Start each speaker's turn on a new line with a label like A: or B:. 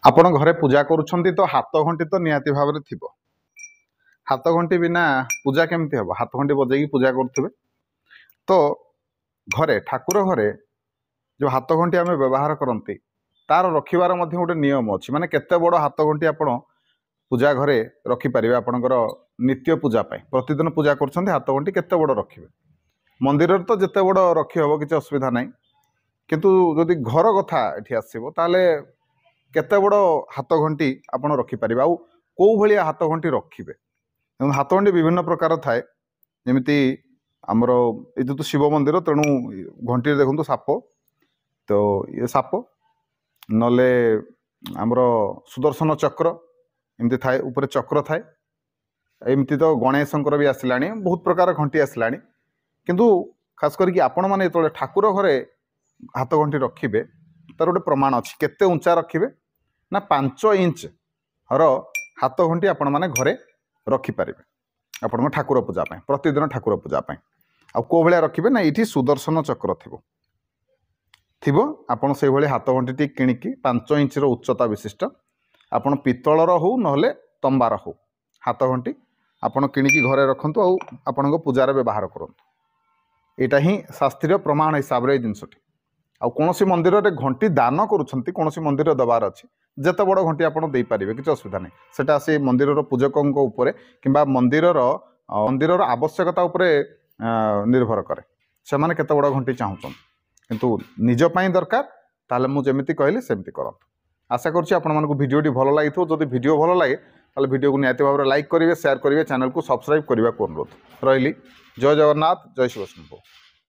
A: आपण घरे पूजा करुछंती तो हाथ घंटी तो निहाती भाव में थिबो। हाथ घंटी बिना पूजा केमती हम, हाथ घंटी बजेगी पूजा करुवे। तो घरे ठाकुर घरे जो हाथ घंटी आम व्यवहार करती तार रखिबार मध्य गोटे नियम अच्छी, माने केते बड़ हाथ घंटी आपण पूजा घरे रखिपारे आपणकर नित्य पूजा पाई प्रतिदिन पूजा कर हाथ घंटी केते बड़ रखिए। मंदिर तो जिते बड़ रखी हम किसी असुविधा ना, किंतु जदि घर कथा ये आसो ताले केते बड़ हाथ घंटी आपण रखिपारे आउ कौ भाया हाथ घंटी रखिए। हाथ घंटी विभिन्न प्रकार थाए, जमीती आमर ये तो शिव मंदिर तेणु घंटी देखो साप, तो ये साप नले आमर सुदर्शन चक्र एमती थाए, ऊपर चक्र थाए, एमती तो गणेशंकर भी आसला, बहुत प्रकार घंटी आसला। किंतु खास करके आपण मैंने जो ठाकुर घरे हाथ घंटी रखिए तार गोटे प्रमाण अच्छी, केते उंचा रखिए ना 5 इंच हर हाथ घंटी आपण मैंने घरे रखिपारे आपण ठाकुर पूजा पाई, प्रतिदिन ठाकुर पूजा पाई। आ को भाया रखिए ना, ये सुदर्शन चक्र थिबो आपण से भाई हाथ घंटी किणिकी 5 इंच उच्चता विशिष्ट आपण पितलर हो नहले तंबार हो हाथ घंटी आपण किणिकी घरे रखंतु आ आपण पूजार व्यवहार करंतु। यहाँ ही शास्त्रीय प्रमाण हिसाब से जिनसटी आ कौन मंदिर में घंटी दान करुँच कौन मंदिर दबार अच्छी जिते बड़ घंटी आप पारे किसी असुविधा नहीं, सेटा से मंदिर पूजकों कि मंदिर आवश्यकता उपरे निर्भर करे से माने केते बड़ घंटी चाहूँ, किंतु निजपाई दरकार ताले मु जेमिति कहली सेमती करंतु। आशा करुँची आपको भिडियोटी भल लगी, जदि भिडियो भल लगे ताले भिडियो को निहाती भाव में लाइक करेंगे, शेयर करेंगे, चैनल को सब्सक्राइब करने को अनुरोध रही। जय जगन्नाथ, जय शिव शंभु।